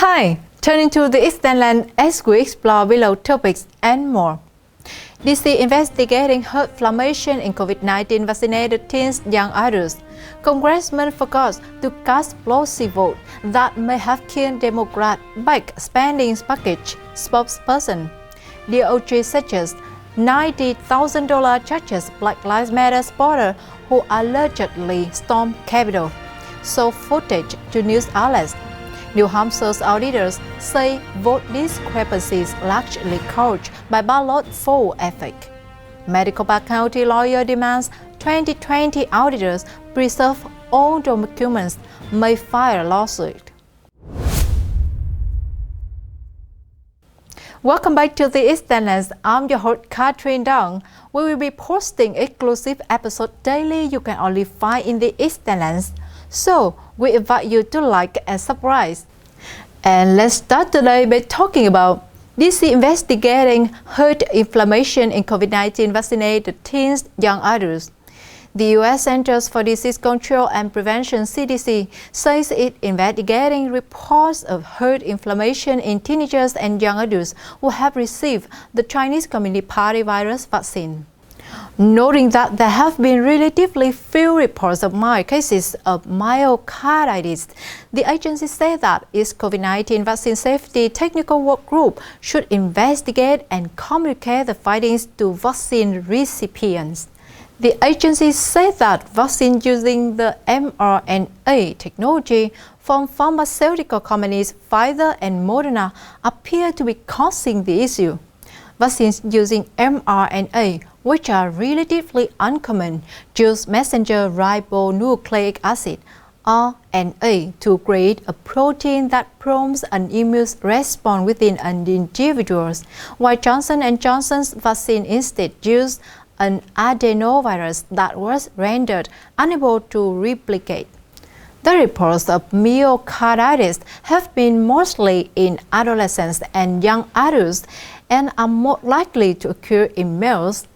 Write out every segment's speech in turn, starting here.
Hi, turning to the Eastern Land as we explore below topics and more. DC investigating herd inflammation in COVID-19 vaccinated teens, young adults. Congressman forgot to cast Proxy vote that may have killed Democrat bike spending package. Spokesperson. DOJ suggests $90,000 charges Black Lives Matter supporters who allegedly stormed Capitol. Show footage to news outlets. New Hampshire's auditors say vote discrepancies largely caused by ballot full effect. Maricopa County lawyer demands 2020 auditors preserve all documents, may file lawsuit. Welcome back to the Eastern Lands. I'm your host Catherine Dong. We will be posting exclusive episodes daily you can only find in the Eastern Lands. So we invite you to like and subscribe. And let's start today by talking about DC investigating herd inflammation in COVID-19 vaccinated teens, young adults. The U.S. Centers for Disease Control and Prevention (CDC) says it investigating reports of herd inflammation in teenagers and young adults who have received the Chinese Communist Party virus vaccine. Noting that there have been relatively few reports of mild cases of myocarditis, the agency said that its COVID-19 vaccine safety technical work group should investigate and communicate the findings to vaccine recipients. The agency said that vaccines using the mRNA technology from pharmaceutical companies Pfizer and Moderna appear to be causing the issue. Vaccines using mRNA, which are relatively uncommon, use messenger ribonucleic acid (RNA) to create a protein that prompts an immune response within an individual, while Johnson & Johnson's vaccine instead used an adenovirus that was rendered unable to replicate. The reports of myocarditis have been mostly in adolescents and young adults and are more likely to occur in males.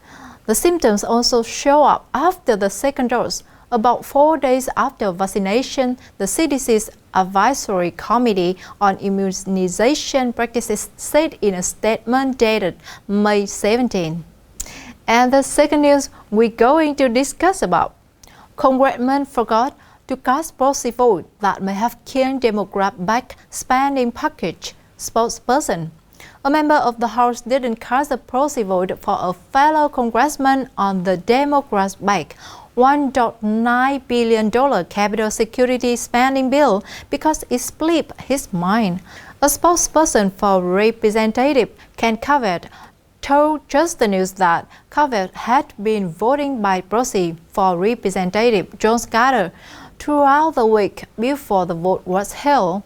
The symptoms also show up after the second dose. About 4 days after vaccination, the CDC's Advisory Committee on Immunization Practices said in a statement dated May 17. And the second news we're going to discuss about. Congressman forgot to cast Proxy vote that may have killed Democrat back spending package. Spokesperson. A member of the House didn't cast a Proxy vote for a fellow congressman on the Democrats' back $1.9 billion capital security spending bill because it split his mind. A spokesperson for Representative Ken Cavett told Just the News that Cavett had been voting by proxy for Representative John Carter throughout the week before the vote was held.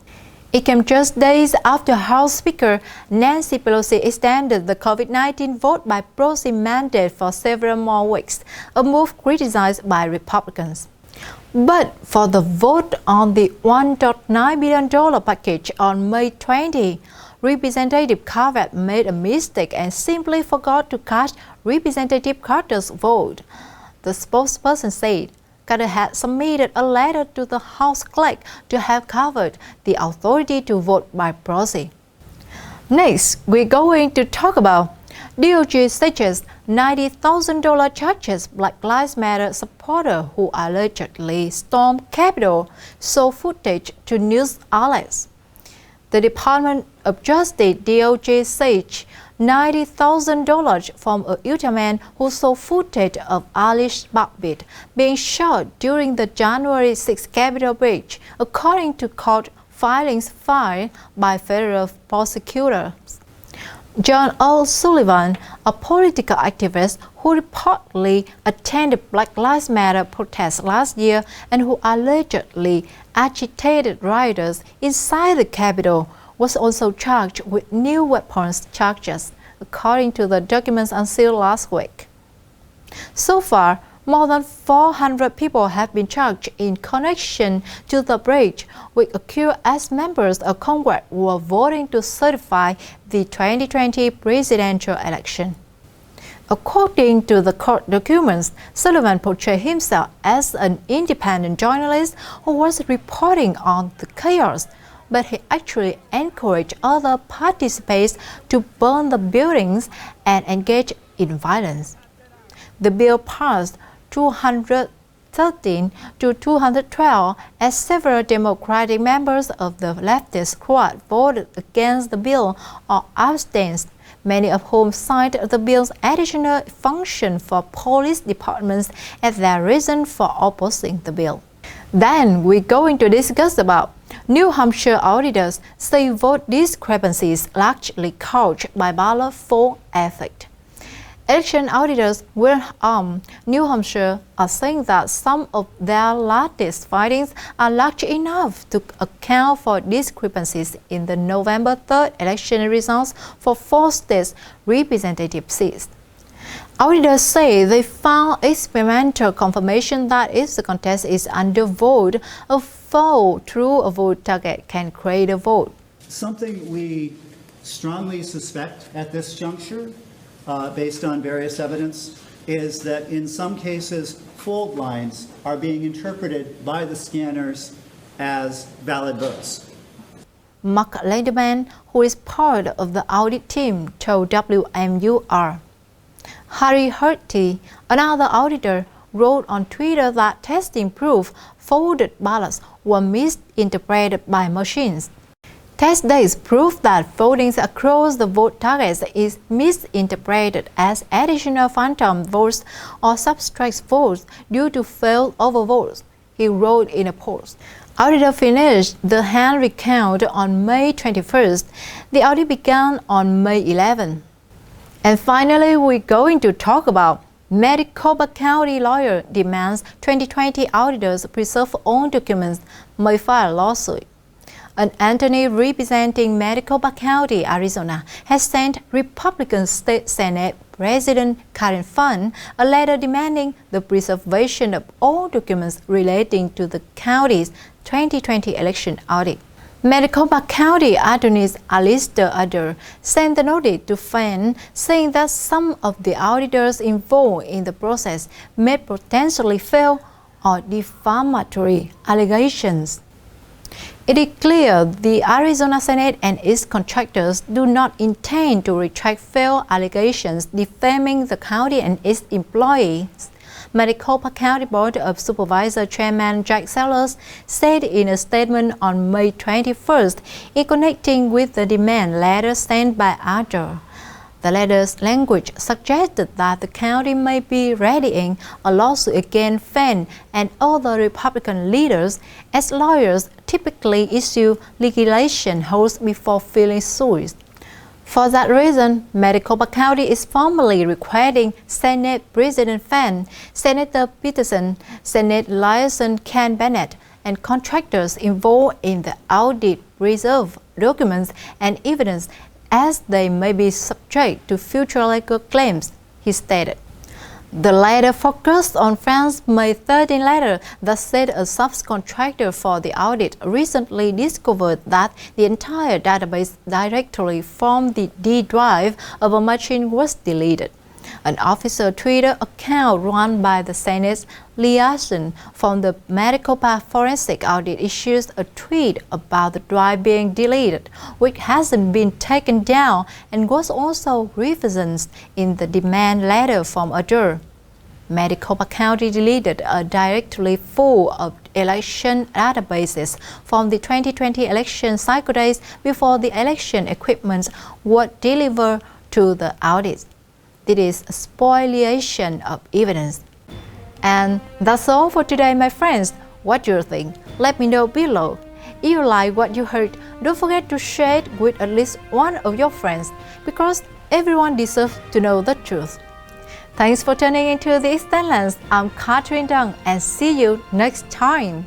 It came just days after House Speaker Nancy Pelosi extended the COVID-19 vote by proxy mandate for several more weeks, a move criticized by Republicans. But for the vote on the $1.9 billion package on May 20, Representative Cavett made a mistake and simply forgot to cast Representative Carter's vote. The spokesperson said Carter had submitted a letter to the House clerk to have covered the authority to vote by proxy. Next, we're going to talk about DOJ suggests $90,000 charges Black Lives Matter supporters who allegedly stormed Capitol, show footage to news outlets. The Department of Justice DOJ says $90,000 from a Utah man who saw footage of Alice Babbitt being shot during the January 6 Capitol breach, according to court filings filed by federal prosecutors. John O'Sullivan, a political activist who reportedly attended Black Lives Matter protests last year and who allegedly agitated rioters inside the Capitol, was also charged with new weapons charges, according to the documents unsealed last week. So far, more than 400 people have been charged in connection to the breach, which occurred as members of Congress were voting to certify the 2020 presidential election. According to the court documents, Sullivan portrayed himself as an independent journalist who was reporting on the chaos but he actually encouraged other participants to burn the buildings and engage in violence. The bill passed 213 to 212 as several Democratic members of the leftist squad voted against the bill or abstained, many of whom cited the bill's additional function for police departments as their reason for opposing the bill. Then we're going to discuss about New Hampshire auditors say vote discrepancies largely caused by ballot for effect. Election auditors with New Hampshire are saying that some of their latest findings are large enough to account for discrepancies in the November 3rd election results for 4 states' representative seats. Auditors say they found experimental confirmation that if the contest is undervoted, a fall through a vote target can create a vote. Something we strongly suspect at this juncture, based on various evidence, is that in some cases, fold lines are being interpreted by the scanners as valid votes. Mark Lederman, who is part of the audit team, told WMUR. Harry Hurty, another auditor, wrote on Twitter that testing proved folded ballots were misinterpreted by machines. Test days prove that voting across the vote targets is misinterpreted as additional phantom votes or subtract votes due to failed overvotes, he wrote in a post. Auditor finished the hand recount on May 21st. The audit began on May 11. And finally, we're going to talk about Maricopa County lawyer demands 2020 auditors preserve own documents, may file lawsuit. An attorney representing Maricopa County, Arizona, has sent Republican State Senate President Karen Funn a letter demanding the preservation of all documents relating to the county's 2020 election audit. Maricopa County Attorney Alistair Adler sent the notice to Funn saying that some of the auditors involved in the process made potentially false or defamatory allegations. It is clear the Arizona Senate and its contractors do not intend to retract false allegations defaming the county and its employees. Maricopa County Board of Supervisors Chairman Jack Sellers said in a statement on May 21st in connecting with the demand letter sent by Adler. The letter's language suggested that the county may be readying a lawsuit against Funn and other Republican leaders, as lawyers typically issue litigation holds before filing suits. For that reason, Maricopa County is formally requesting Senate President Funn, Senator Peterson, Senate Liaison Ken Bennett, and contractors involved in the audit preserve documents and evidence as they may be subject to future legal claims, he stated. The letter focused on Funn's May 13 letter that said a subcontractor for the audit recently discovered that the entire database directory from the D drive of a machine was deleted. An official Twitter account run by the Senate's liaison from the Maricopa Forensic Audit issues a tweet about the drive being deleted, which hasn't been taken down and was also referenced in the demand letter from Adler. Maricopa County deleted a directory full of election databases from the 2020 election cycle days before the election equipment was delivered to the audit. It is a spoliation of evidence. And that's all for today, my friends. What do you think? Let me know below. If you like what you heard, don't forget to share it with at least one of your friends, because everyone deserves to know the truth. Thanks for tuning into The Extendlens. I'm Catherine Dung, and see you next time.